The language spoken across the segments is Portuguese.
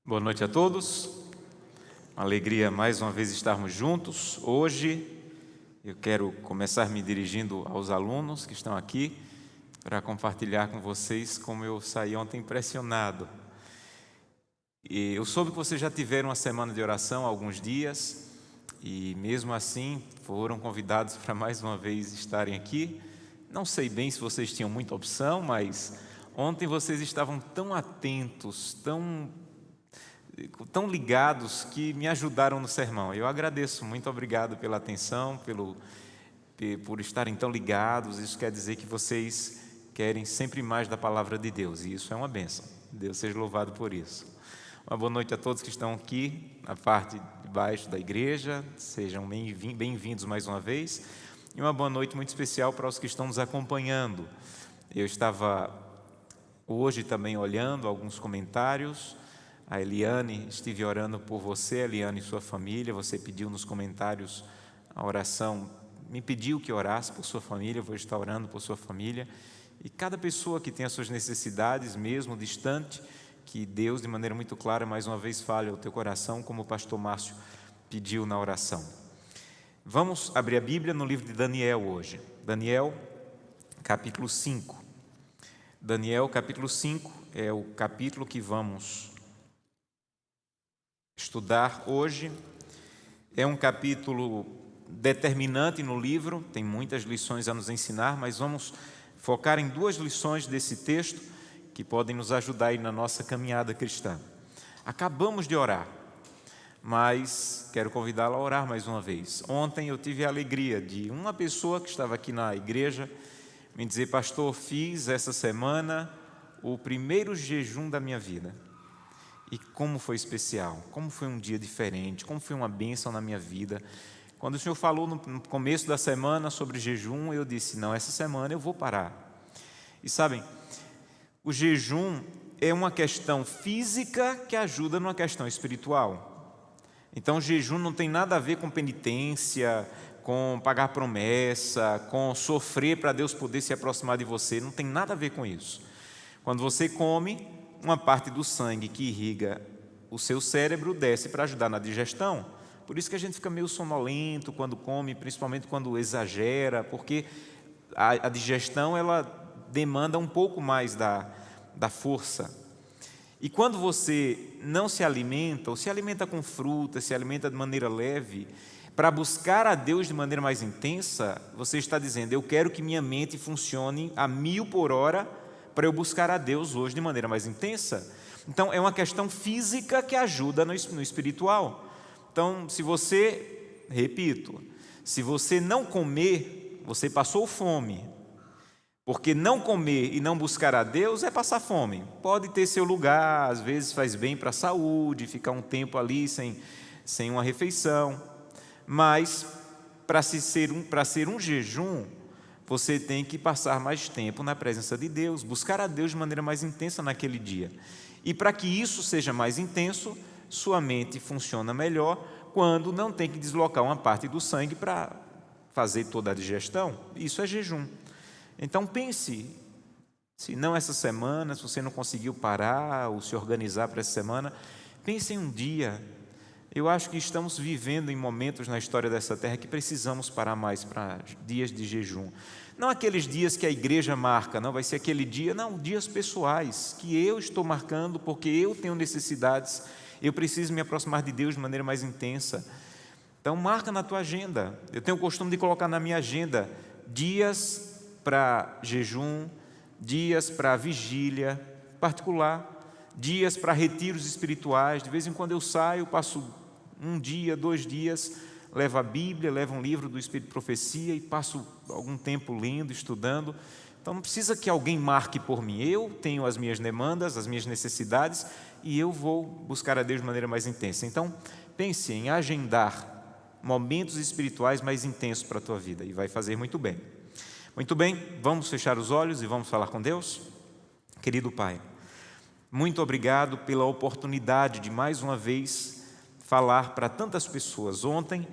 Boa noite a todos, uma alegria mais uma vez estarmos juntos. Hoje eu quero começar me dirigindo aos alunos que estão aqui para compartilhar com vocês como eu saí ontem impressionado. E eu soube que vocês já tiveram uma semana de oração há alguns dias e mesmo assim foram convidados para mais uma vez estarem aqui. Não sei bem se vocês tinham muita opção, mas ontem vocês estavam tão atentos, tão ligados, que me ajudaram no sermão. Eu agradeço, muito obrigado pela atenção, por estarem tão ligados. Isso quer dizer que vocês querem sempre mais da palavra de Deus, e isso é uma bênção. Deus seja louvado por isso. Uma boa noite a todos que estão aqui na parte de baixo da igreja, sejam bem-vindos mais uma vez, e uma boa noite muito especial para os que estão nos acompanhando. Eu estava hoje também olhando alguns comentários. A Eliane, estive orando por você, Eliane, e sua família. Você pediu nos comentários a oração, me pediu que orasse por sua família. Eu vou estar orando por sua família. E cada pessoa que tem as suas necessidades, mesmo distante, que Deus, de maneira muito clara, mais uma vez fale ao teu coração, como o pastor Márcio pediu na oração. Vamos abrir a Bíblia no livro de Daniel hoje. Daniel, capítulo 5. Daniel, capítulo 5, é o capítulo que vamos estudar hoje. É um capítulo determinante no livro, tem muitas lições a nos ensinar, mas vamos focar em duas lições desse texto que podem nos ajudar aí na nossa caminhada cristã. Acabamos de orar, mas quero convidá-la a orar mais uma vez. Ontem eu tive a alegria de uma pessoa que estava aqui na igreja me dizer: pastor, fiz essa semana o primeiro jejum da minha vida. E como foi especial, como foi um dia diferente, como foi uma bênção na minha vida. Quando o Senhor falou no começo da semana sobre jejum, eu disse: não, essa semana eu vou parar. E sabem, o jejum é uma questão física que ajuda numa questão espiritual. Então o jejum não tem nada a ver com penitência, com pagar promessa, com sofrer para Deus poder se aproximar de você. Não tem nada a ver com isso. Quando você come, uma parte do sangue que irriga o seu cérebro desce para ajudar na digestão. Por isso que a gente fica meio sonolento quando come, principalmente quando exagera, porque a digestão ela demanda um pouco mais da força. E quando você não se alimenta, ou se alimenta com fruta, se alimenta de maneira leve, para buscar a Deus de maneira mais intensa, você está dizendo: eu quero que minha mente funcione a 1000 por hora, para eu buscar a Deus hoje de maneira mais intensa. Então é uma questão física que ajuda no espiritual. Então, se você, repito, se você não comer, você passou fome, porque não comer e não buscar a Deus é passar fome. Pode ter seu lugar, às vezes faz bem para a saúde, ficar um tempo ali sem uma refeição, mas para ser um jejum, você tem que passar mais tempo na presença de Deus, buscar a Deus de maneira mais intensa naquele dia. E para que isso seja mais intenso, sua mente funciona melhor quando não tem que deslocar uma parte do sangue para fazer toda a digestão. Isso é jejum. Então pense, se não essa semana, se você não conseguiu parar ou se organizar para essa semana, pense em um dia. Eu acho que estamos vivendo em momentos na história dessa terra que precisamos parar mais para dias de jejum. Não aqueles dias que a igreja marca, não vai ser aquele dia, não, dias pessoais, que eu estou marcando porque eu tenho necessidades, eu preciso me aproximar de Deus de maneira mais intensa. Então marca na tua agenda. Eu tenho o costume de colocar na minha agenda dias para jejum, dias para vigília particular, dias para retiros espirituais. De vez em quando eu saio, passo um dia, 2 dias, levo a Bíblia, levo um livro do Espírito de Profecia e passo algum tempo lendo, estudando. Então não precisa que alguém marque por mim. Eu tenho as minhas demandas, as minhas necessidades, e eu vou buscar a Deus de maneira mais intensa. Então pense em agendar momentos espirituais mais intensos para a tua vida, e vai fazer muito bem. Muito bem, vamos fechar os olhos e vamos falar com Deus? Querido Pai, muito obrigado pela oportunidade de mais uma vez falar para tantas pessoas. Ontem,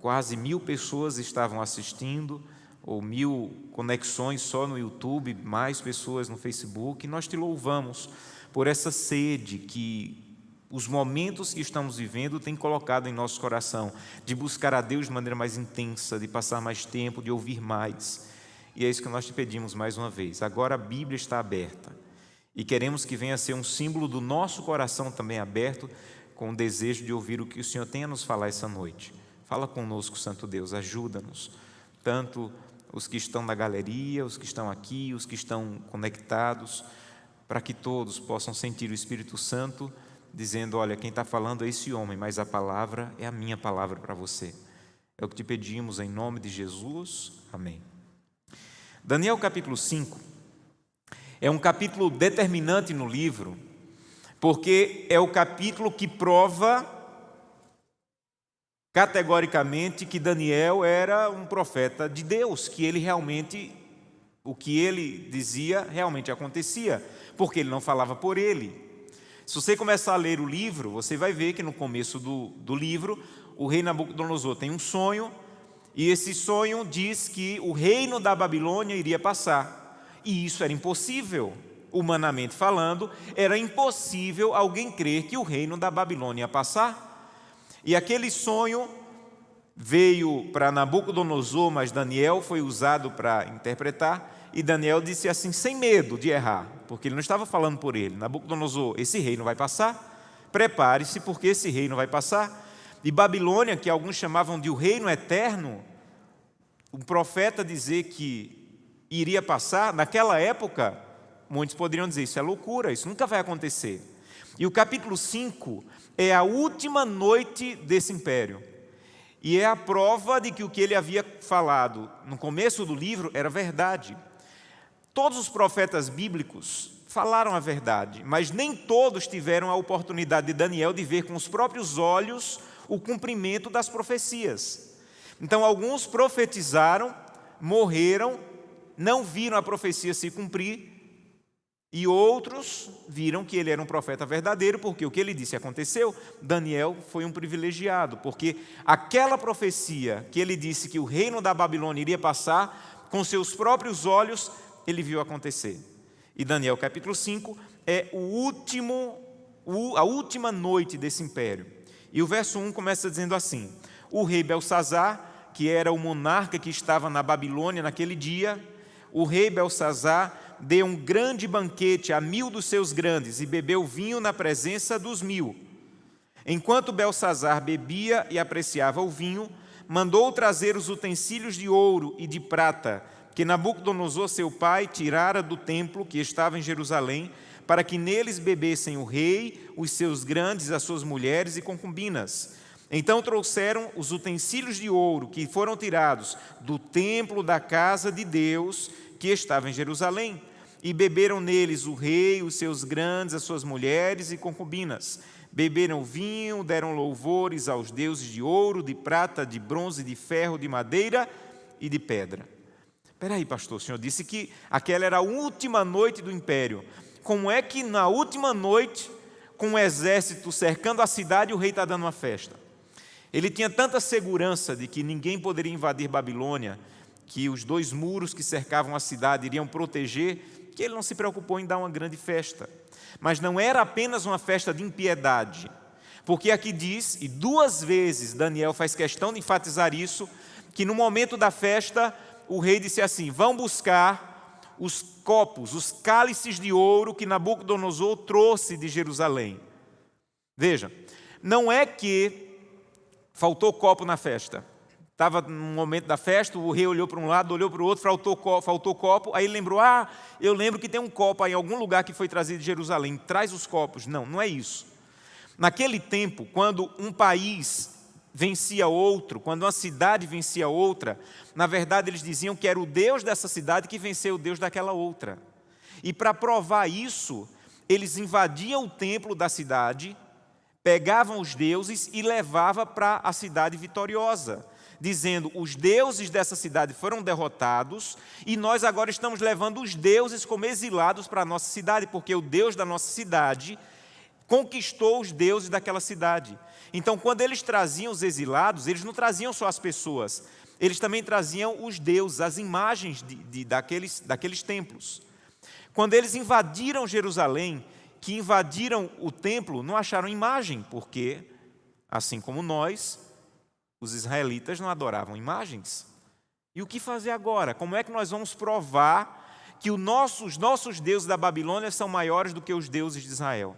quase 1000 pessoas estavam assistindo, ou 1000 conexões só no YouTube, mais pessoas no Facebook. E nós te louvamos por essa sede que Os momentos que estamos vivendo têm colocado em nosso coração de buscar a Deus de maneira mais intensa, de passar mais tempo, de ouvir mais. E é isso que nós te pedimos mais uma vez. Agora a Bíblia está aberta e queremos que venha a ser um símbolo do nosso coração também aberto, com o desejo de ouvir o que o Senhor tem a nos falar essa noite. Fala conosco, Santo Deus, ajuda-nos, tanto os que estão na galeria, os que estão aqui, os que estão conectados, para que todos possam sentir o Espírito Santo dizendo: olha, quem está falando é esse homem, mas a palavra é a minha palavra para você. É o que te pedimos em nome de Jesus. Amém. Daniel capítulo 5 é um capítulo determinante no livro, porque é o capítulo que prova categoricamente que Daniel era um profeta de Deus, que ele realmente, o que ele dizia realmente acontecia, porque ele não falava por ele. Se você começar a ler o livro, você vai ver que no começo do livro, o rei Nabucodonosor tem um sonho, e esse sonho diz que o reino da Babilônia iria passar. E isso era impossível, humanamente falando, era impossível alguém crer que o reino da Babilônia ia passar. E aquele sonho veio para Nabucodonosor, mas Daniel foi usado para interpretar, e Daniel disse assim, sem medo de errar, porque ele não estava falando por ele: Nabucodonosor, esse reino vai passar, prepare-se, porque esse reino vai passar. E Babilônia, que alguns chamavam de o reino eterno, o profeta dizer que iria passar, naquela época, muitos poderiam dizer: isso é loucura, isso nunca vai acontecer. E o capítulo 5 é a última noite desse império, e é a prova de que o que ele havia falado no começo do livro era verdade. Todos os profetas bíblicos falaram a verdade, mas nem todos tiveram a oportunidade de Daniel de ver com os próprios olhos o cumprimento das profecias. Então alguns profetizaram, morreram, não viram a profecia se cumprir, e outros viram que ele era um profeta verdadeiro, porque o que ele disse aconteceu. Daniel foi um privilegiado, porque aquela profecia que ele disse que o reino da Babilônia iria passar, com seus próprios olhos ele viu acontecer. E Daniel capítulo 5 é a última noite desse império. E o verso 1 começa dizendo assim: o rei Belsazar, que era o monarca que estava na Babilônia naquele dia, o rei Belsazar deu um grande banquete a 1000 dos seus grandes e bebeu vinho na presença dos 1000. Enquanto Belsazar bebia e apreciava o vinho, mandou trazer os utensílios de ouro e de prata que Nabucodonosor, seu pai, tirara do templo que estava em Jerusalém, para que neles bebessem o rei, os seus grandes, as suas mulheres e concubinas. Então trouxeram os utensílios de ouro que foram tirados do templo da casa de Deus, que estava em Jerusalém, e beberam neles o rei, os seus grandes, as suas mulheres e concubinas. Beberam vinho, deram louvores aos deuses de ouro, de prata, de bronze, de ferro, de madeira e de pedra. Espera aí, pastor, o senhor disse que aquela era a última noite do império. Como é que na última noite, com o exército cercando a cidade, o rei está dando uma festa? Ele tinha tanta segurança de que ninguém poderia invadir Babilônia, que os 2 muros que cercavam a cidade iriam proteger, que ele não se preocupou em dar uma grande festa. Mas não era apenas uma festa de impiedade, porque aqui diz, e 2 vezes Daniel faz questão de enfatizar isso, que no momento da festa o rei disse assim: vão buscar os copos, os cálices de ouro que Nabucodonosor trouxe de Jerusalém. Veja, não é que faltou copo na festa. Estava no momento da festa, o rei olhou para um lado, olhou para o outro, faltou copo, aí ele lembrou: eu lembro que tem um copo aí em algum lugar que foi trazido de Jerusalém, traz os copos. Não, não é isso. Naquele tempo, quando um país vencia outro, quando uma cidade vencia outra, na verdade eles diziam que era o Deus dessa cidade que venceu o Deus daquela outra. E para provar isso, eles invadiam o templo da cidade, pegavam os deuses e levavam para a cidade vitoriosa, dizendo: os deuses dessa cidade foram derrotados e nós agora estamos levando os deuses como exilados para a nossa cidade, porque o Deus da nossa cidade conquistou os deuses daquela cidade. Então, quando eles traziam os exilados, eles não traziam só as pessoas, eles também traziam os deuses, as imagens daqueles templos. Quando eles invadiram Jerusalém que invadiram o templo não acharam imagem, porque, assim como nós, os israelitas não adoravam imagens. E o que fazer agora? Como é que nós vamos provar que os nossos deuses da Babilônia são maiores do que os deuses de Israel?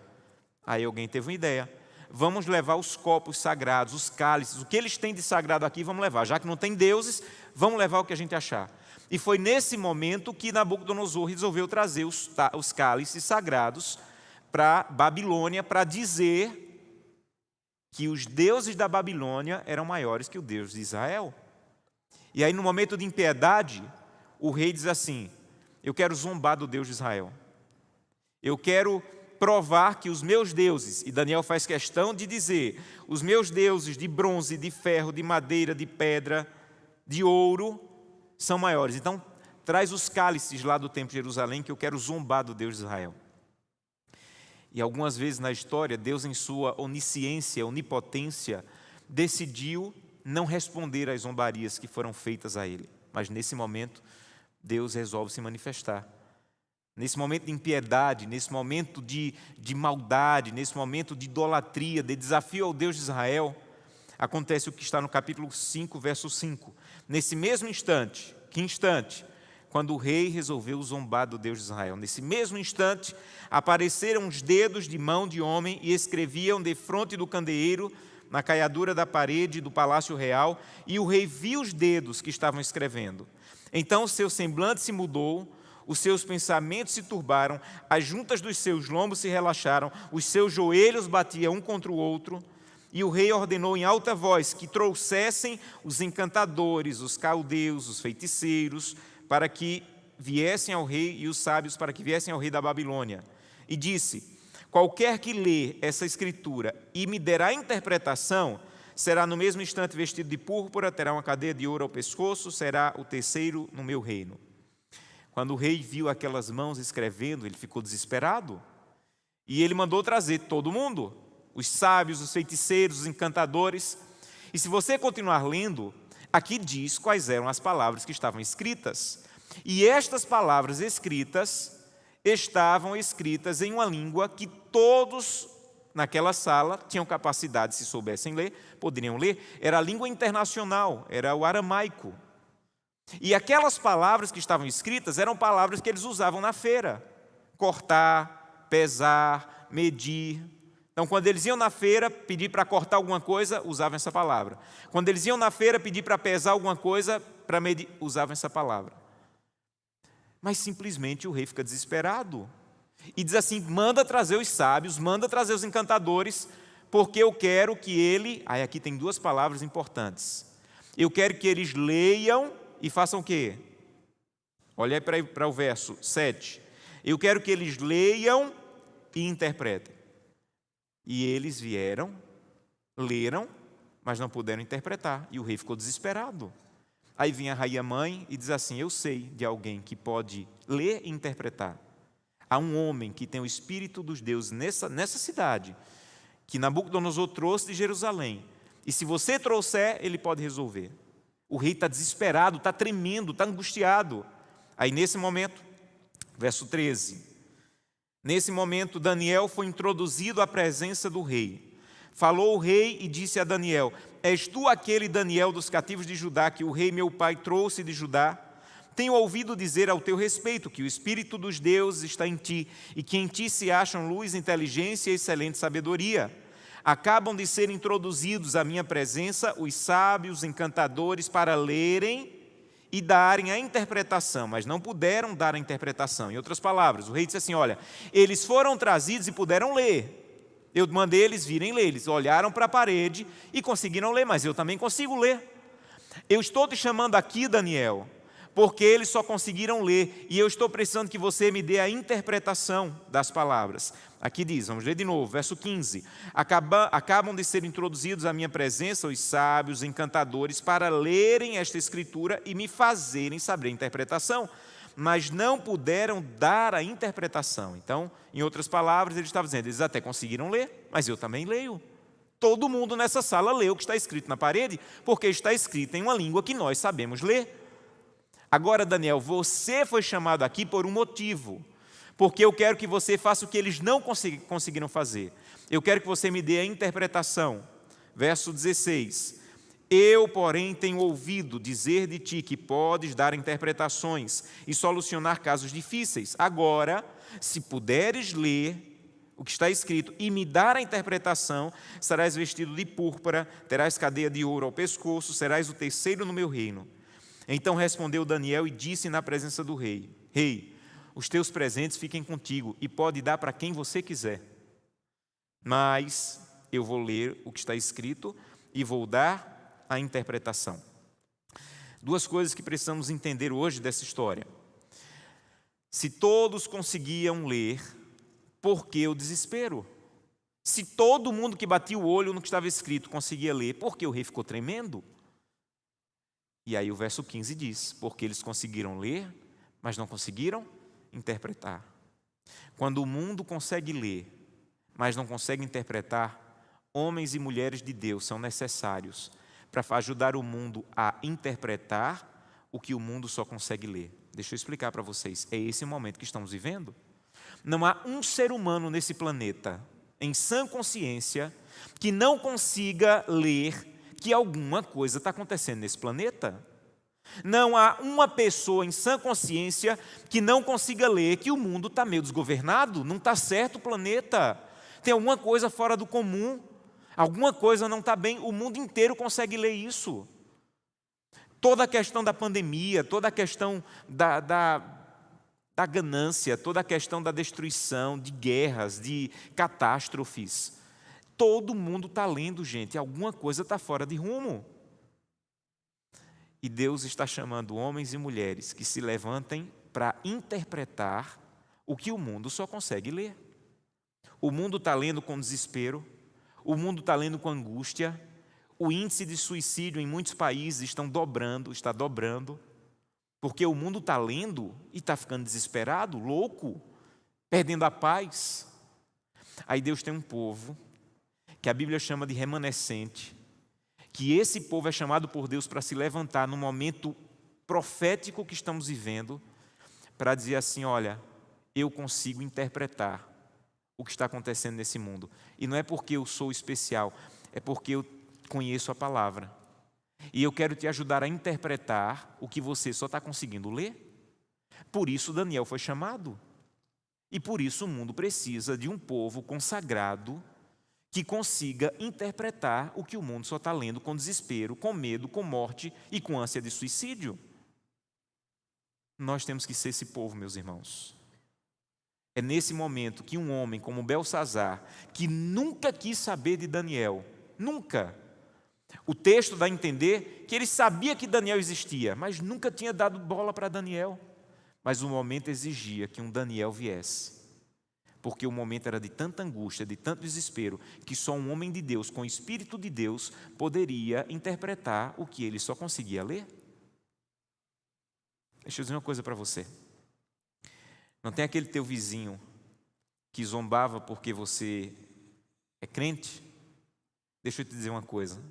Aí alguém teve uma ideia. Vamos levar os copos sagrados, os cálices, o que eles têm de sagrado aqui, vamos levar. Já que não tem deuses, vamos levar o que a gente achar. E foi nesse momento que Nabucodonosor resolveu trazer os cálices sagrados para Babilônia, para dizer que os deuses da Babilônia eram maiores que o Deus de Israel. E aí, no momento de impiedade, o rei diz assim: eu quero zombar do Deus de Israel. Eu quero provar que os meus deuses, e Daniel faz questão de dizer, os meus deuses de bronze, de ferro, de madeira, de pedra, de ouro, são maiores. Então, traz os cálices lá do templo de Jerusalém, que eu quero zombar do Deus de Israel. E algumas vezes na história, Deus, em sua onisciência, onipotência, decidiu não responder às zombarias que foram feitas a ele. Mas nesse momento, Deus resolve se manifestar. Nesse momento de impiedade, nesse momento de maldade, nesse momento de idolatria, de desafio ao Deus de Israel, acontece o que está no capítulo 5, verso 5. Nesse mesmo instante, que instante? Quando o rei resolveu zombar do Deus de Israel. Nesse mesmo instante, apareceram os dedos de mão de homem e escreviam defronte do candeeiro, na caiadura da parede do palácio real, e o rei viu os dedos que estavam escrevendo. Então o seu semblante se mudou, os seus pensamentos se turbaram, as juntas dos seus lombos se relaxaram, os seus joelhos batiam um contra o outro, e o rei ordenou em alta voz que trouxessem os encantadores, os caldeus, os feiticeiros, para que viessem ao rei, e os sábios para que viessem ao rei da Babilônia. E disse: qualquer que lê essa escritura e me derá interpretação, será no mesmo instante vestido de púrpura, terá uma cadeia de ouro ao pescoço, será o terceiro no meu reino. Quando o rei viu aquelas mãos escrevendo, ele ficou desesperado. E ele mandou trazer todo mundo, os sábios, os feiticeiros, os encantadores. E se você continuar lendo, aqui diz quais eram as palavras que estavam escritas. E estas palavras escritas estavam escritas em uma língua que todos naquela sala tinham capacidade, se soubessem ler, poderiam ler. Era a língua internacional, era o aramaico. E aquelas palavras que estavam escritas eram palavras que eles usavam na feira. Cortar, pesar, medir. Então, quando eles iam na feira pedir para cortar alguma coisa, usavam essa palavra. Quando eles iam na feira pedir para pesar alguma coisa, para medir, usavam essa palavra. Mas simplesmente o rei fica desesperado. E diz assim: manda trazer os sábios, manda trazer os encantadores, porque eu quero que ele... Aí aqui tem duas palavras importantes. Eu quero que eles leiam e façam o quê? Olha aí para o verso 7. Eu quero que eles leiam e interpretem. E eles vieram, leram, mas não puderam interpretar. E o rei ficou desesperado. Aí vem a rainha mãe e diz assim: eu sei de alguém que pode ler e interpretar. Há um homem que tem o Espírito dos deuses nessa cidade, que Nabucodonosor trouxe de Jerusalém. E se você trouxer, ele pode resolver. O rei está desesperado, está tremendo, está angustiado. Aí nesse momento, verso 13. Nesse momento, Daniel foi introduzido à presença do rei. Falou o rei e disse a Daniel: és tu aquele Daniel dos cativos de Judá que o rei meu pai trouxe de Judá? Tenho ouvido dizer ao teu respeito que o Espírito dos deuses está em ti e que em ti se acham luz, inteligência e excelente sabedoria. Acabam de ser introduzidos à minha presença os sábios, encantadores, para lerem e darem a interpretação, mas não puderam dar a interpretação. Em outras palavras, o rei disse assim: olha, eles foram trazidos e puderam ler. Eu mandei eles virem ler. Eles olharam para a parede e conseguiram ler, mas eu também consigo ler. Eu estou te chamando aqui, Daniel, porque eles só conseguiram ler, e eu estou precisando que você me dê a interpretação das palavras. Aqui diz, vamos ler de novo, verso 15. Acabam de ser introduzidos à minha presença os sábios, encantadores, para lerem esta escritura e me fazerem saber a interpretação, mas não puderam dar a interpretação. Então, em outras palavras, ele estava dizendo, eles até conseguiram ler, mas eu também leio. Todo mundo nessa sala leu o que está escrito na parede, porque está escrito em uma língua que nós sabemos ler. Agora, Daniel, você foi chamado aqui por um motivo, porque eu quero que você faça o que eles não conseguiram fazer. Eu quero que você me dê a interpretação. Verso 16. Eu, porém, tenho ouvido dizer de ti que podes dar interpretações e solucionar casos difíceis. Agora, se puderes ler o que está escrito e me dar a interpretação, serás vestido de púrpura, terás cadeia de ouro ao pescoço, serás o terceiro no meu reino. Então respondeu Daniel e disse na presença do rei: Rei, os teus presentes fiquem contigo e pode dar para quem você quiser. Mas eu vou ler o que está escrito e vou dar a interpretação. Duas coisas que precisamos entender hoje dessa história. Se todos conseguiam ler, por que o desespero? Se todo mundo que batia o olho no que estava escrito conseguia ler, por que o rei ficou tremendo? E aí o verso 15 diz, porque eles conseguiram ler, mas não conseguiram interpretar. Quando o mundo consegue ler, mas não consegue interpretar, homens e mulheres de Deus são necessários para ajudar o mundo a interpretar o que o mundo só consegue ler. Deixa eu explicar para vocês, é esse o momento que estamos vivendo. Não há um ser humano nesse planeta, em sã consciência, que não consiga ler que alguma coisa está acontecendo nesse planeta. Não há uma pessoa em sã consciência que não consiga ler que o mundo está meio desgovernado, não está certo o planeta, tem alguma coisa fora do comum, alguma coisa não está bem, o mundo inteiro consegue ler isso. Toda a questão da pandemia, toda a questão da ganância, toda a questão da destruição, de guerras, de catástrofes, todo mundo está lendo, gente, alguma coisa está fora de rumo. E Deus está chamando homens e mulheres que se levantem para interpretar o que o mundo só consegue ler. O mundo está lendo com desespero, o mundo está lendo com angústia, o índice de suicídio em muitos países está dobrando, porque o mundo está lendo e está ficando desesperado, louco, perdendo a paz. Aí Deus tem um povo que a Bíblia chama de remanescente, que esse povo é chamado por Deus para se levantar no momento profético que estamos vivendo, para dizer assim, olha, eu consigo interpretar o que está acontecendo nesse mundo. E não é porque eu sou especial, é porque eu conheço a palavra. E eu quero te ajudar a interpretar o que você só está conseguindo ler. Por isso Daniel foi chamado. E por isso o mundo precisa de um povo consagrado que consiga interpretar o que o mundo só está lendo com desespero, com medo, com morte e com ânsia de suicídio. Nós temos que ser esse povo, meus irmãos. É nesse momento que um homem como Beltsazar, que nunca quis saber de Daniel, nunca. O texto dá a entender que ele sabia que Daniel existia, mas nunca tinha dado bola para Daniel. Mas o momento exigia que um Daniel viesse. Porque o momento era de tanta angústia, de tanto desespero, que só um homem de Deus, com o Espírito de Deus, poderia interpretar o que ele só conseguia ler. Deixa eu dizer uma coisa para você. Não tem aquele teu vizinho que zombava porque você é crente? Deixa eu te dizer uma coisa.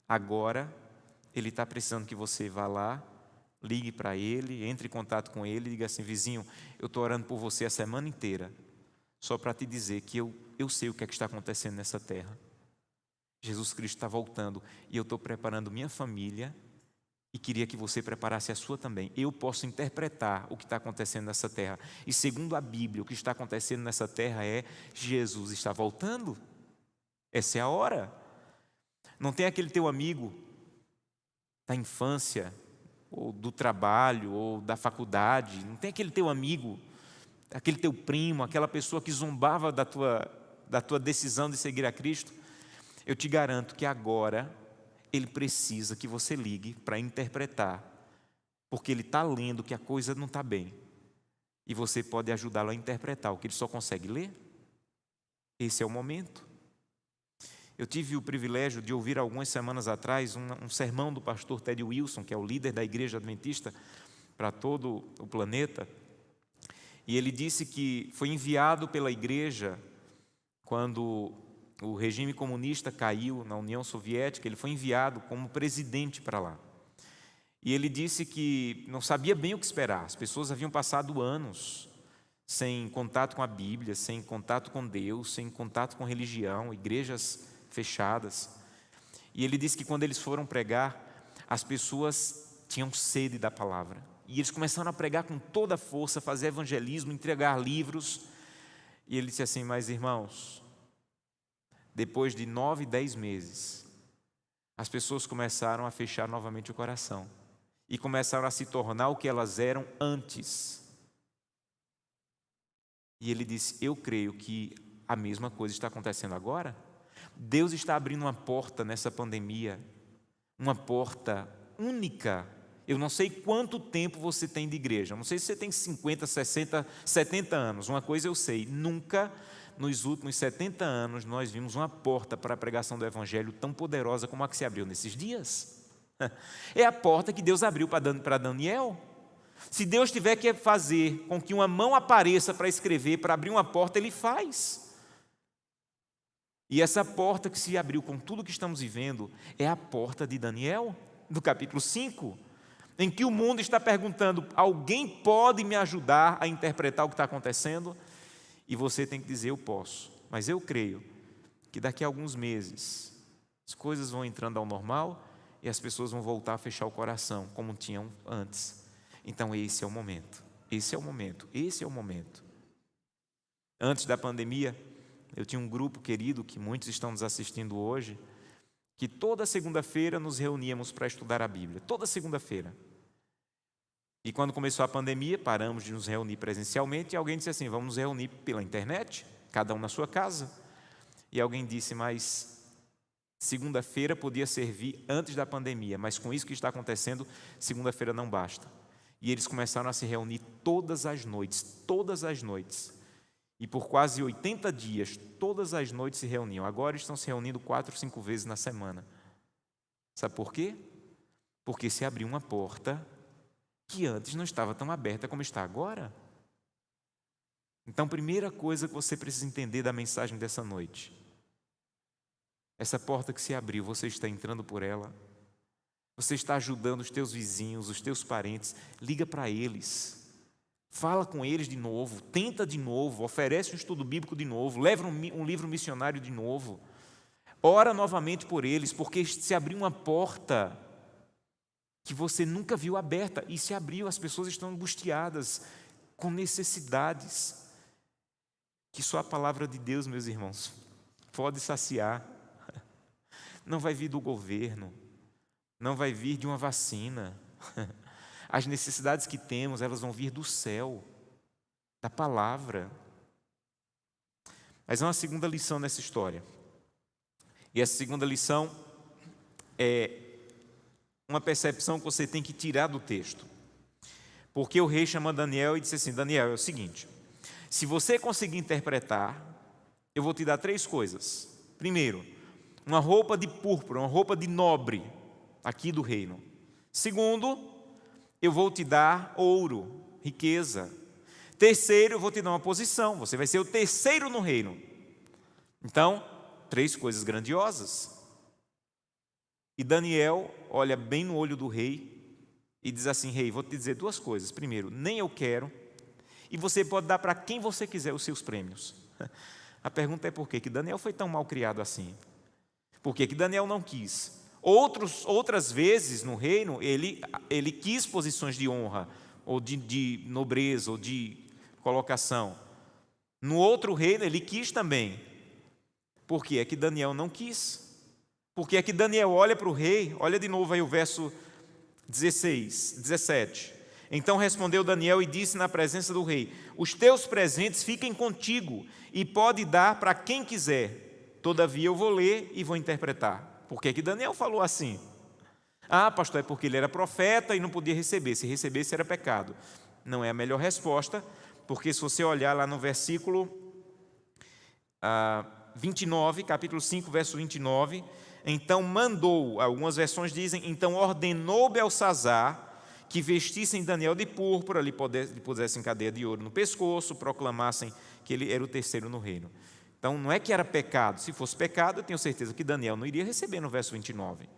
Agora, ele está precisando que você vá lá, ligue para ele, entre em contato com ele e diga assim, vizinho, eu estou orando por você a semana inteira, só para te dizer que eu sei o que é que está acontecendo nessa terra. Jesus Cristo está voltando e eu estou preparando minha família e queria que você preparasse a sua também. Eu posso interpretar o que está acontecendo nessa terra. E segundo a Bíblia, o que está acontecendo nessa terra é Jesus está voltando. Essa é a hora. Não tem aquele teu amigo da infância, ou do trabalho, ou da faculdade, não tem aquele teu amigo, aquele teu primo, aquela pessoa que zombava da tua decisão de seguir a Cristo. Eu te garanto que agora ele precisa que você ligue para interpretar, porque ele está lendo que a coisa não está bem, e você pode ajudá-lo a interpretar o que ele só consegue ler. Esse é o momento. Eu tive o privilégio de ouvir algumas semanas atrás um sermão do pastor Ted Wilson, que é o líder da Igreja Adventista para todo o planeta, e ele disse que foi enviado pela igreja quando o regime comunista caiu na União Soviética, ele foi enviado como presidente para lá. E ele disse que não sabia bem o que esperar, as pessoas haviam passado anos sem contato com a Bíblia, sem contato com Deus, sem contato com religião, igrejas fechadas. E ele disse que quando eles foram pregar, as pessoas tinham sede da palavra. E eles começaram a pregar com toda a força, fazer evangelismo, entregar livros. E ele disse assim: mas irmãos, depois de 9, 10 meses, as pessoas começaram a fechar novamente o coração. E começaram a se tornar o que elas eram antes. E ele disse: eu creio que a mesma coisa está acontecendo agora. Deus está abrindo uma porta nessa pandemia, uma porta única. Eu não sei quanto tempo você tem de igreja, não sei se você tem 50, 60, 70 anos. Uma coisa eu sei: nunca nos últimos 70 anos nós vimos uma porta para a pregação do Evangelho tão poderosa como a que se abriu nesses dias. É a porta que Deus abriu para Daniel. Se Deus tiver que fazer com que uma mão apareça para escrever, para abrir uma porta, Ele faz. E essa porta que se abriu com tudo que estamos vivendo é a porta de Daniel, do capítulo 5, em que o mundo está perguntando: alguém pode me ajudar a interpretar o que está acontecendo? E você tem que dizer: eu posso. Mas eu creio que daqui a alguns meses as coisas vão entrando ao normal e as pessoas vão voltar a fechar o coração como tinham antes. Então esse é o momento, esse é o momento, esse é o momento. Antes da pandemia, eu tinha um grupo querido, que muitos estão nos assistindo hoje, que toda segunda-feira nos reuníamos para estudar a Bíblia, toda segunda-feira. E quando começou a pandemia, paramos de nos reunir presencialmente e alguém disse assim: vamos nos reunir pela internet, cada um na sua casa. E alguém disse: mas segunda-feira podia servir antes da pandemia, mas com isso que está acontecendo, segunda-feira não basta. E eles começaram a se reunir todas as noites. E por quase 80 dias, todas as noites se reuniam. Agora estão se reunindo 4, 5 vezes na semana. Sabe por quê? Porque se abriu uma porta que antes não estava tão aberta como está agora. Então, primeira coisa que você precisa entender da mensagem dessa noite: essa porta que se abriu, você está entrando por ela. Você está ajudando os teus vizinhos, os teus parentes. Liga para eles, fala com eles de novo, tenta de novo, oferece um estudo bíblico de novo, leva um livro missionário de novo, ora novamente por eles, porque se abriu uma porta que você nunca viu aberta, e se abriu. As pessoas estão angustiadas, com necessidades, que só a palavra de Deus, meus irmãos, pode saciar. Não vai vir do governo, não vai vir de uma vacina. As necessidades que temos, elas vão vir do céu, da palavra. Mas há uma segunda lição nessa história. E essa segunda lição é uma percepção que você tem que tirar do texto. Porque o rei chama Daniel e disse assim: Daniel, é o seguinte, se você conseguir interpretar, eu vou te dar 3 coisas. Primeiro, uma roupa de púrpura, uma roupa de nobre, aqui do reino. Segundo, eu vou te dar ouro, riqueza. Terceiro, eu vou te dar uma posição, você vai ser o terceiro no reino. Então, 3 coisas grandiosas. E Daniel olha bem no olho do rei e diz assim: rei, vou te dizer 2 coisas. Primeiro, nem eu quero, e você pode dar para quem você quiser os seus prêmios. A pergunta é por quê que Daniel foi tão mal criado assim? Por que Daniel não quis? Outras vezes no reino, ele quis posições de honra, ou de nobreza, ou de colocação. No outro reino, ele quis também. Por que é que Daniel não quis? Por que é que Daniel olha para o rei? Olha de novo aí o verso 16, 17. Então respondeu Daniel e disse na presença do rei: os teus presentes fiquem contigo, e pode dar para quem quiser. Todavia eu vou ler e vou interpretar. Por que que Daniel falou assim? Ah, pastor, é porque ele era profeta e não podia receber. Se recebesse era pecado. Não é a melhor resposta, porque se você olhar lá no versículo 29, capítulo 5, verso 29, então mandou, algumas versões dizem, então ordenou Belsazar que vestissem Daniel de púrpura, lhe pusessem cadeia de ouro no pescoço, proclamassem que ele era o terceiro no reino. Então não é que era pecado. Se fosse pecado, eu tenho certeza que Daniel não iria receber no verso 29.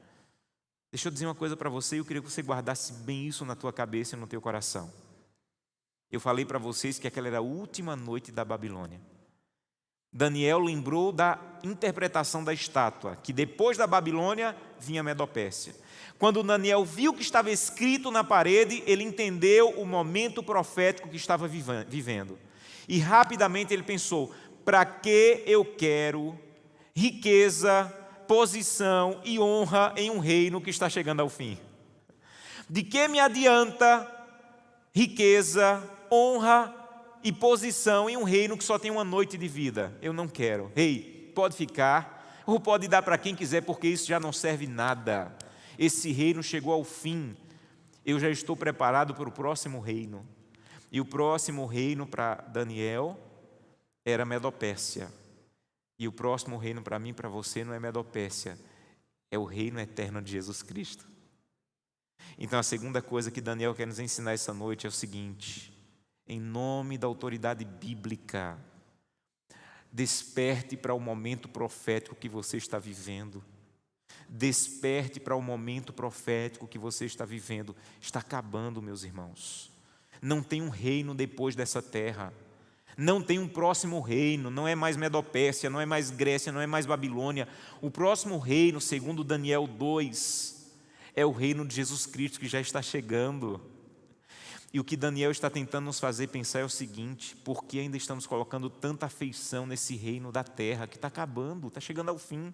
Deixa eu dizer uma coisa para você, eu queria que você guardasse bem isso na tua cabeça e no teu coração. Eu falei para vocês que aquela era a última noite da Babilônia. Daniel lembrou da interpretação da estátua, que depois da Babilônia vinha a Medopérsia. Quando Daniel viu o que estava escrito na parede, ele entendeu o momento profético que estava vivendo. E rapidamente ele pensou: para que eu quero riqueza, posição e honra em um reino que está chegando ao fim? De que me adianta riqueza, honra e posição em um reino que só tem uma noite de vida? Eu não quero. Ei, pode ficar, ou pode dar para quem quiser, porque isso já não serve nada. Esse reino chegou ao fim. Eu já estou preparado para o próximo reino. E o próximo reino para Daniel era Medopérsia. E o próximo reino para mim e para você não é Medopérsia, é o reino eterno de Jesus Cristo. Então a segunda coisa que Daniel quer nos ensinar essa noite é o seguinte: em nome da autoridade bíblica, desperte para o momento profético que você está vivendo. Desperte para o momento profético que você está vivendo. Está acabando, meus irmãos. Não tem um reino depois dessa terra. Não tem um próximo reino. Não é mais Medopérsia, não é mais Grécia, não é mais Babilônia. O próximo reino, segundo Daniel 2, é o reino de Jesus Cristo, que já está chegando. E o que Daniel está tentando nos fazer pensar é o seguinte: por que ainda estamos colocando tanta afeição nesse reino da terra que está acabando, está chegando ao fim?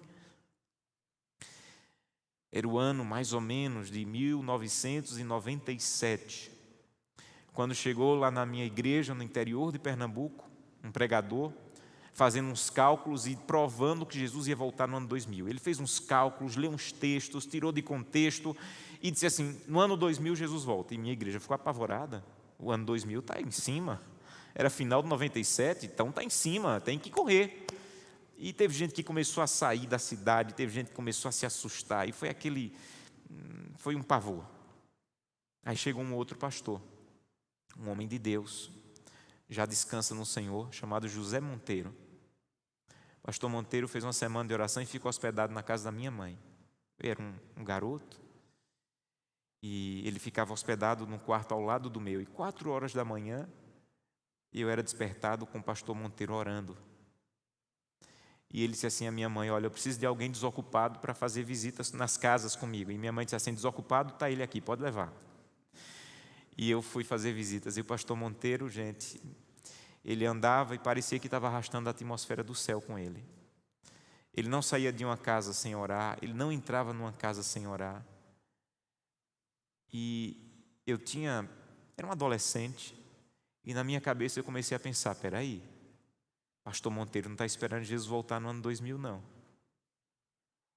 Era o ano mais ou menos de 1997, quando chegou lá na minha igreja, no interior de Pernambuco, um pregador, fazendo uns cálculos e provando que Jesus ia voltar no ano 2000. Ele fez uns cálculos, leu uns textos, tirou de contexto e disse assim: no ano 2000 Jesus volta. E minha igreja ficou apavorada. O ano 2000 está em cima. Era final de 97, então está em cima, tem que correr. E teve gente que começou a sair da cidade, teve gente que começou a se assustar, e foi um pavor. Aí chegou um outro pastor, um homem de Deus, já descansa no Senhor, chamado José Monteiro. O pastor Monteiro fez uma semana de oração e ficou hospedado na casa da minha mãe. Eu era um garoto, e ele ficava hospedado num quarto ao lado do meu. E 4 horas da manhã, eu era despertado com o pastor Monteiro orando. E ele disse assim à minha mãe: olha, eu preciso de alguém desocupado para fazer visitas nas casas comigo. E minha mãe disse assim: desocupado, está ele aqui, pode levar. E eu fui fazer visitas. E o pastor Monteiro, gente, ele andava e parecia que estava arrastando a atmosfera do céu com ele. Ele não saía de uma casa sem orar, ele não entrava numa casa sem orar. E era um adolescente, e na minha cabeça eu comecei a pensar: peraí, pastor Monteiro não está esperando Jesus voltar no ano 2000, não.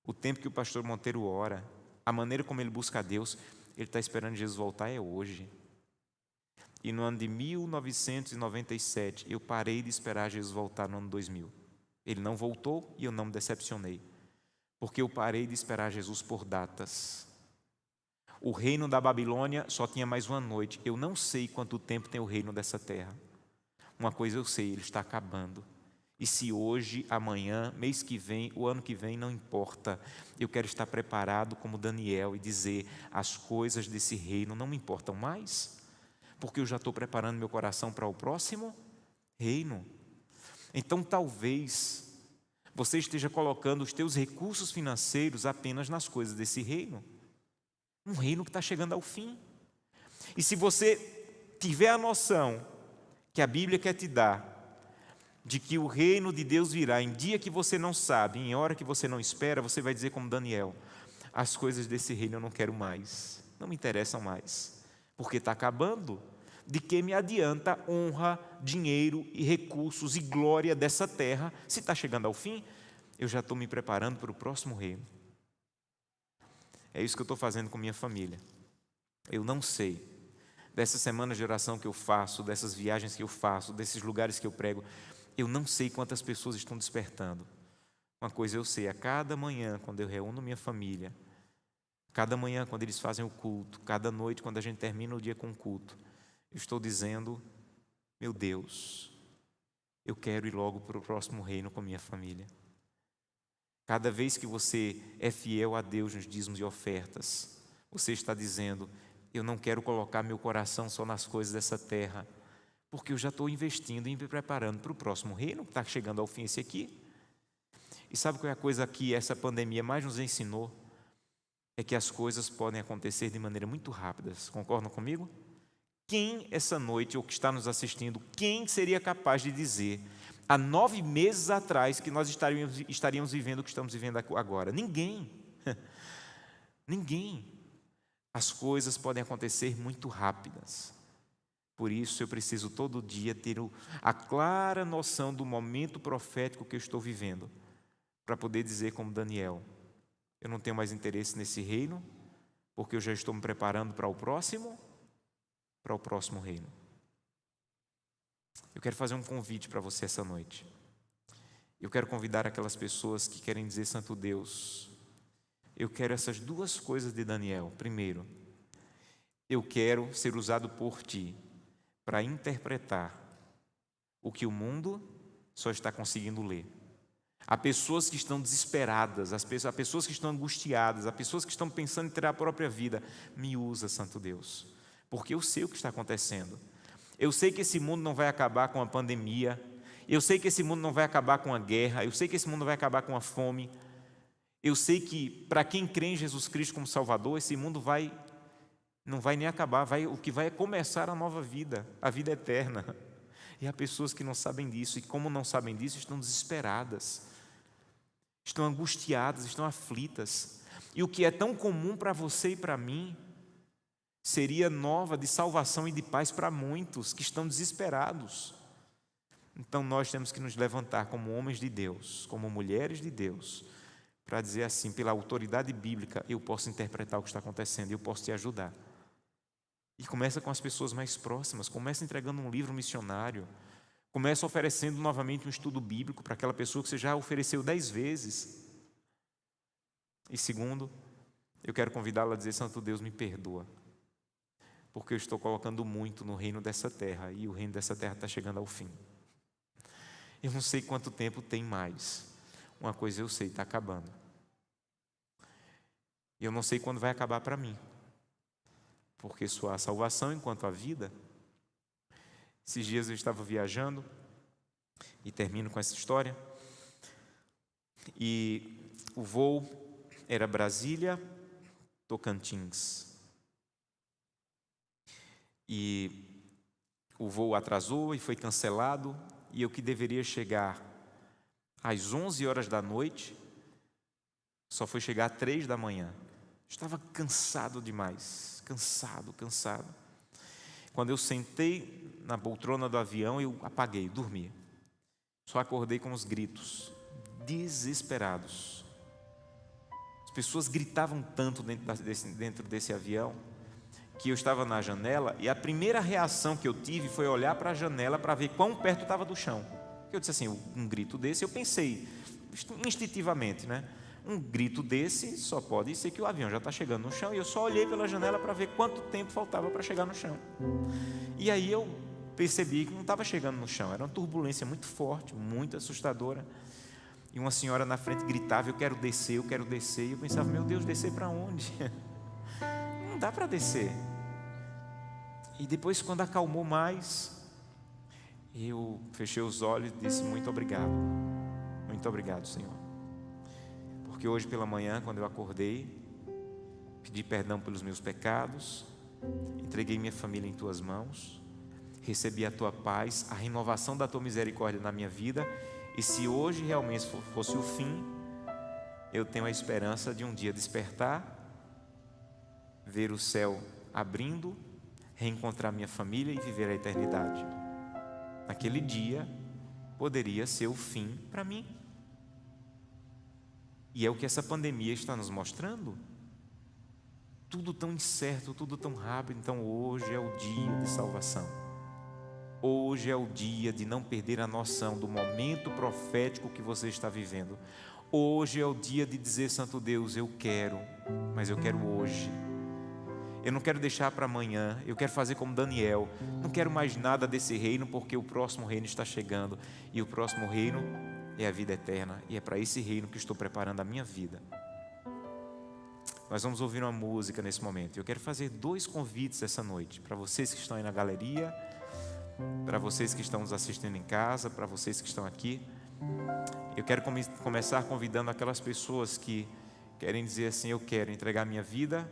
O tempo que o pastor Monteiro ora, a maneira como ele busca a Deus, ele está esperando Jesus voltar é hoje. E no ano de 1997, eu parei de esperar Jesus voltar no ano 2000. Ele não voltou e eu não me decepcionei, porque eu parei de esperar Jesus por datas. O reino da Babilônia só tinha mais uma noite. Eu não sei quanto tempo tem o reino dessa terra. Uma coisa eu sei: ele está acabando. E se hoje, amanhã, mês que vem, o ano que vem, não importa. Eu quero estar preparado como Daniel e dizer: as coisas desse reino não me importam mais, porque eu já estou preparando meu coração para o próximo reino. Então talvez você esteja colocando os teus recursos financeiros apenas nas coisas desse reino, um reino que está chegando ao fim. E se você tiver a noção que a Bíblia quer te dar, de que o reino de Deus virá em dia que você não sabe, em hora que você não espera, você vai dizer como Daniel: as coisas desse reino eu não quero mais, não me interessam mais, porque está acabando. De que me adianta honra, dinheiro e recursos e glória dessa terra, se está chegando ao fim? Eu já estou me preparando para o próximo reino. É isso que eu estou fazendo com minha família. Eu não sei, dessas semanas de oração que eu faço, dessas viagens que eu faço, desses lugares que eu prego, eu não sei quantas pessoas estão despertando. Uma coisa eu sei: a cada manhã, quando eu reúno minha família, cada manhã, quando eles fazem o culto, cada noite, quando a gente termina o dia com o culto, eu estou dizendo: meu Deus, eu quero ir logo para o próximo reino com minha família. Cada vez que você é fiel a Deus nos dízimos e ofertas, você está dizendo: eu não quero colocar meu coração só nas coisas dessa terra, porque eu já estou investindo e me preparando para o próximo reino, que está chegando ao fim esse aqui. E sabe qual é a coisa que essa pandemia mais nos ensinou? É que as coisas podem acontecer de maneira muito rápida. Concordam comigo? Quem essa noite, ou que está nos assistindo, quem seria capaz de dizer há 9 meses atrás que nós estaríamos vivendo o que estamos vivendo agora? Ninguém. Ninguém. As coisas podem acontecer muito rápidas. Por isso eu preciso todo dia ter a clara noção do momento profético que eu estou vivendo, para poder dizer como Daniel: eu não tenho mais interesse nesse reino, porque eu já estou me preparando para o próximo reino. Eu quero fazer um convite para você essa noite. Eu quero convidar aquelas pessoas que querem dizer: Santo Deus, eu quero essas 2 coisas de Daniel. Primeiro, eu quero ser usado por Ti para interpretar o que o mundo só está conseguindo ler. Há pessoas que estão desesperadas, há pessoas que estão angustiadas, há pessoas que estão pensando em tirar a própria vida. Me usa, Santo Deus, porque eu sei o que está acontecendo. Eu sei que esse mundo não vai acabar com a pandemia, eu sei que esse mundo não vai acabar com a guerra, eu sei que esse mundo não vai acabar com a fome. Eu sei que para quem crê em Jesus Cristo como Salvador, esse mundo não vai nem acabar, o que vai é começar a nova vida, a vida eterna. E há pessoas que não sabem disso, e como não sabem disso, estão desesperadas, estão angustiadas, estão aflitas. E o que é tão comum para você e para mim, seria nova de salvação e de paz para muitos que estão desesperados. Então nós temos que nos levantar como homens de Deus, como mulheres de Deus, para dizer assim: pela autoridade bíblica, eu posso interpretar o que está acontecendo, eu posso te ajudar. E começa com as pessoas mais próximas, começa entregando um livro missionário, começa oferecendo novamente um estudo bíblico para aquela pessoa que você já ofereceu 10 vezes. E segundo, eu quero convidá-la a dizer: Santo Deus, me perdoa, porque eu estou colocando muito no reino dessa terra, e o reino dessa terra está chegando ao fim. Eu não sei quanto tempo tem mais. Uma coisa eu sei, está acabando. E eu não sei quando vai acabar para mim, porque só há salvação enquanto há vida. Esses dias eu estava viajando, e termino com essa história, e o voo era Brasília, Tocantins. E o voo atrasou e foi cancelado, e eu que deveria chegar às 11 horas da noite, só foi chegar às 3 da manhã. Estava cansado demais, cansado. Quando eu sentei na poltrona do avião, eu apaguei, dormi. Só acordei com os gritos, desesperados. As pessoas gritavam tanto dentro desse avião, que eu estava na janela, e a primeira reação que eu tive foi olhar para a janela para ver quão perto estava do chão. Eu disse assim: um grito desse, eu pensei instintivamente, né? Um grito desse só pode ser que o avião já está chegando no chão. E eu só olhei pela janela para ver quanto tempo faltava para chegar no chão. E aí eu percebi que não estava chegando no chão. Era uma turbulência muito forte, muito assustadora. E uma senhora na frente gritava: eu quero descer. E eu pensava: meu Deus, descer para onde? Não dá para descer. E depois, quando acalmou mais, eu fechei os olhos e disse: muito obrigado, Senhor. Porque hoje pela manhã, quando eu acordei, pedi perdão pelos meus pecados, entreguei minha família em Tuas mãos, recebi a Tua paz, a renovação da Tua misericórdia na minha vida. E se hoje realmente fosse o fim, eu tenho a esperança de um dia despertar, ver o céu abrindo, reencontrar minha família e viver a eternidade. Naquele dia poderia ser o fim para mim. E é o que essa pandemia está nos mostrando. Tudo tão incerto, tudo tão rápido. Então hoje é o dia de salvação. Hoje é o dia de não perder a noção do momento profético que você está vivendo. Hoje é o dia de dizer: Santo Deus, eu quero, mas eu quero hoje. Eu não quero deixar para amanhã. Eu quero fazer como Daniel. Não quero mais nada desse reino, porque o próximo reino está chegando. E o próximo reino é a vida eterna. E é para esse reino que estou preparando a minha vida. Nós vamos ouvir uma música nesse momento. Eu quero fazer 2 convites essa noite, para vocês que estão aí na galeria para vocês que estão nos assistindo em casa, para vocês que estão aqui. Eu quero começar convidando aquelas pessoas que querem dizer assim: eu quero entregar minha vida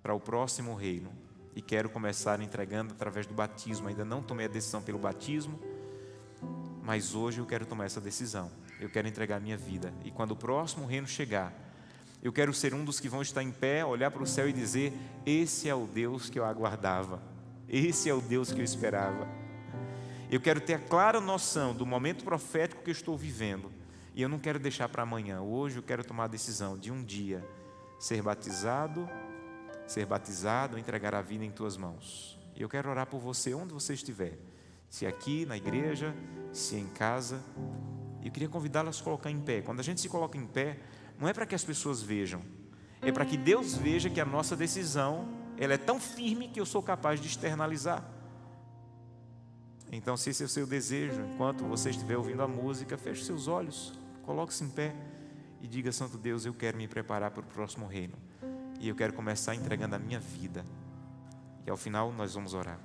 para o próximo reino, e quero começar entregando através do batismo. Ainda não tomei a decisão pelo batismo, mas hoje eu quero tomar essa decisão. Eu quero entregar minha vida, e quando o próximo reino chegar, eu quero ser um dos que vão estar em pé, olhar para o céu e dizer: esse é o Deus que eu aguardava, esse é o Deus que eu esperava. Eu quero ter a clara noção do momento profético que eu estou vivendo, e eu não quero deixar para amanhã. Hoje eu quero tomar a decisão de um dia ser batizado, entregar a vida em tuas mãos. E eu quero orar por você onde você estiver, se aqui na igreja, se em casa. Eu queria convidá-las a se colocar em pé. Quando a gente se coloca em pé, não é para que as pessoas vejam, é para que Deus veja que a nossa decisão, ela é tão firme que eu sou capaz de externalizar. Então, se esse é o seu desejo, enquanto você estiver ouvindo a música, feche seus olhos, coloque-se em pé e diga: Santo Deus, eu quero me preparar para o próximo reino, e eu quero começar entregando a minha vida. E ao final nós vamos orar.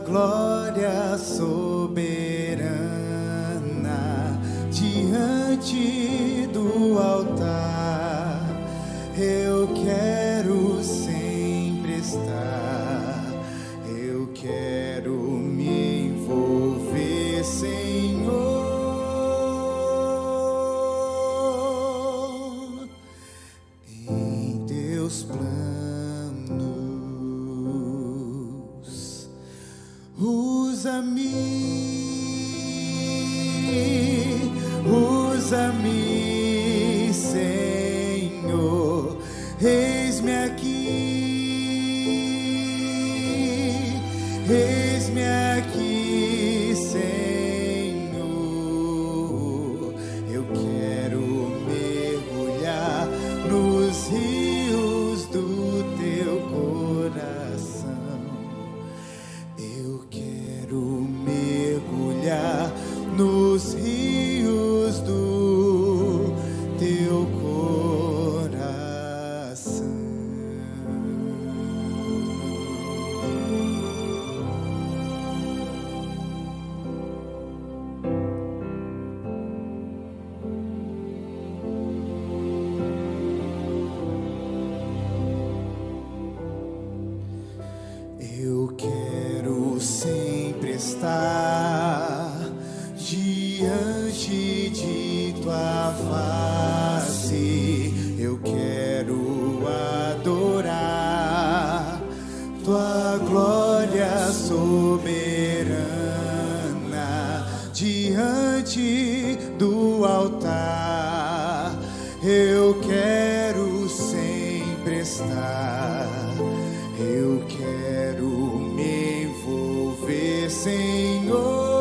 glória soberana diante do altar. Eu quero sempre estar, eu quero me envolver, Senhor, em teus planos. Usa-me, Senhor, eis-me aqui, Senhor. Eu quero mergulhar nos rios do teu coração. Eu quero mergulhar nos rios do teu coração. Eu quero sempre estar diante de tua face. Eu quero adorar tua glória soberana diante do altar. Eu quero sempre estar, eu quero me envolver, Senhor,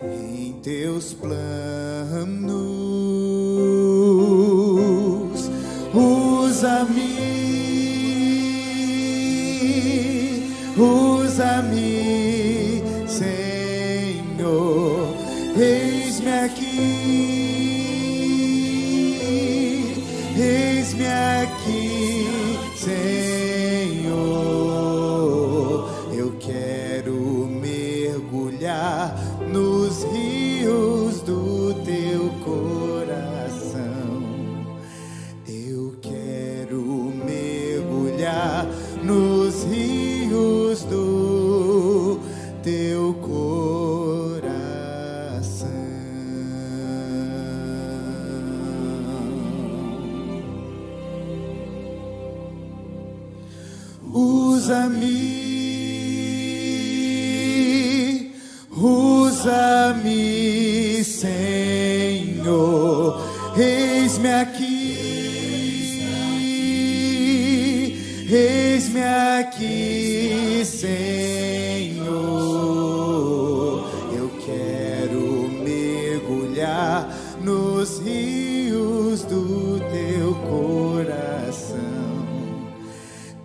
em teus planos. Usa-me, Senhor, eis-me aqui, Senhor. Eu quero mergulhar nos rios do teu coração. Eu quero mergulhar usa-me, Senhor, eis-me aqui, Senhor, eu quero mergulhar nos rios do teu coração,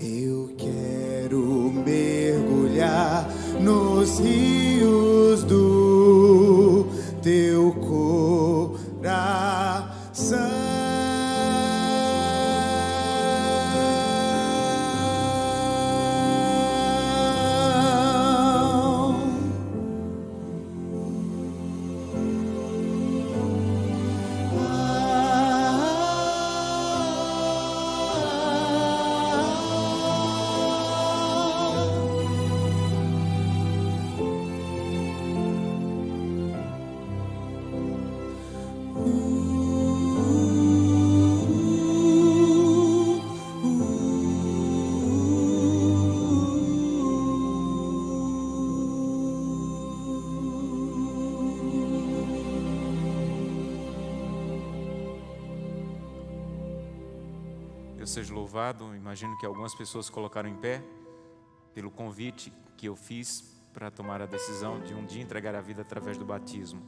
eu quero mergulhar nos rios do teu coração. Deus seja louvado. Imagino que algumas pessoas colocaram em pé pelo convite que eu fiz para tomar a decisão de um dia entregar a vida através do batismo.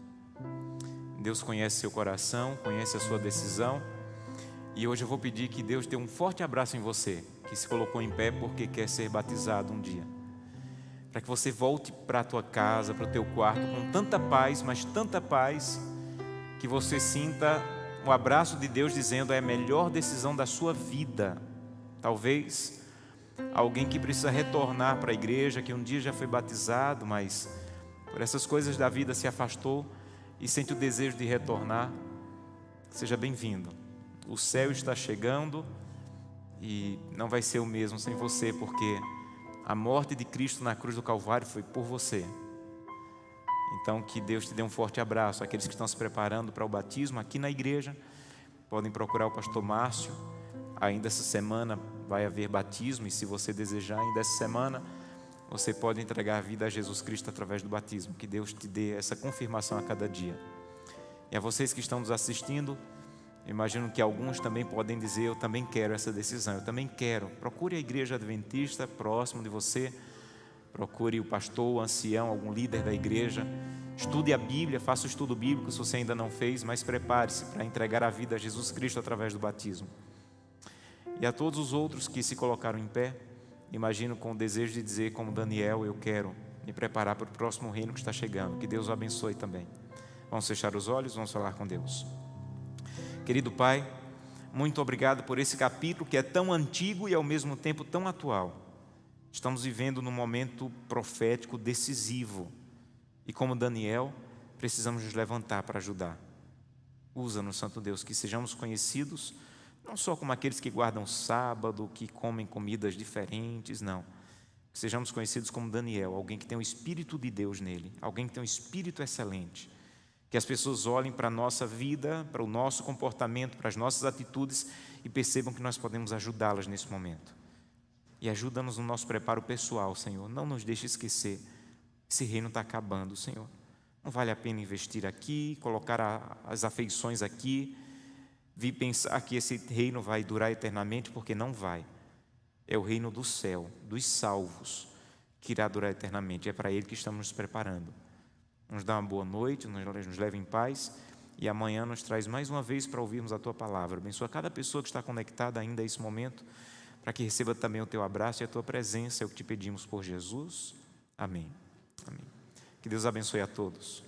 Deus conhece seu coração, conhece a sua decisão, e hoje eu vou pedir que Deus dê um forte abraço em você, que se colocou em pé porque quer ser batizado um dia, para que você volte para a tua casa, para o teu quarto com tanta paz, mas tanta paz, que você sinta o abraço de Deus dizendo: é a melhor decisão da sua vida. Talvez alguém que precisa retornar para a igreja, que um dia já foi batizado, mas por essas coisas da vida se afastou e sente o desejo de retornar. Seja bem-vindo. O céu está chegando e não vai ser o mesmo sem você, porque a morte de Cristo na cruz do Calvário foi por você. Então, que Deus te dê um forte abraço. Aqueles que estão se preparando para o batismo aqui na igreja, podem procurar o pastor Márcio. Ainda essa semana vai haver batismo, e se você desejar, ainda essa semana, você pode entregar a vida a Jesus Cristo através do batismo. Que Deus te dê essa confirmação a cada dia. E a vocês que estão nos assistindo, eu imagino que alguns também podem dizer: eu também quero essa decisão, eu também quero. Procure a igreja adventista próximo de você. Procure o pastor, o ancião, algum líder da igreja. Estude a Bíblia, faça o estudo bíblico se você ainda não fez, mas prepare-se para entregar a vida a Jesus Cristo através do batismo. E a todos os outros que se colocaram em pé, imagino com o desejo de dizer como Daniel: eu quero me preparar para o próximo reino que está chegando. Que Deus o abençoe também. Vamos fechar os olhos, vamos falar com Deus. Querido Pai, muito obrigado por esse capítulo que é tão antigo e ao mesmo tempo tão atual. Estamos vivendo num momento profético decisivo, e como Daniel, precisamos nos levantar para ajudar. Usa-nos, Santo Deus, que sejamos conhecidos não só como aqueles que guardam sábado, que comem comidas diferentes, não. Que sejamos conhecidos como Daniel, alguém que tem o Espírito de Deus nele, alguém que tem um Espírito excelente. Que as pessoas olhem para a nossa vida, para o nosso comportamento, para as nossas atitudes e percebam que nós podemos ajudá-las nesse momento. E ajuda-nos no nosso preparo pessoal, Senhor. Não nos deixe esquecer. Esse reino está acabando, Senhor. Não vale a pena investir aqui, colocar as afeições aqui, vir pensar que esse reino vai durar eternamente, porque não vai. É o reino do céu, dos salvos, que irá durar eternamente. É para ele que estamos nos preparando. Nos dá uma boa noite, nos leve em paz, e amanhã nos traz mais uma vez para ouvirmos a Tua palavra. Abençoa cada pessoa que está conectada ainda a esse momento, para que receba também o Teu abraço e a Tua presença. É o que te pedimos por Jesus. Amém. Amém. Que Deus abençoe a todos.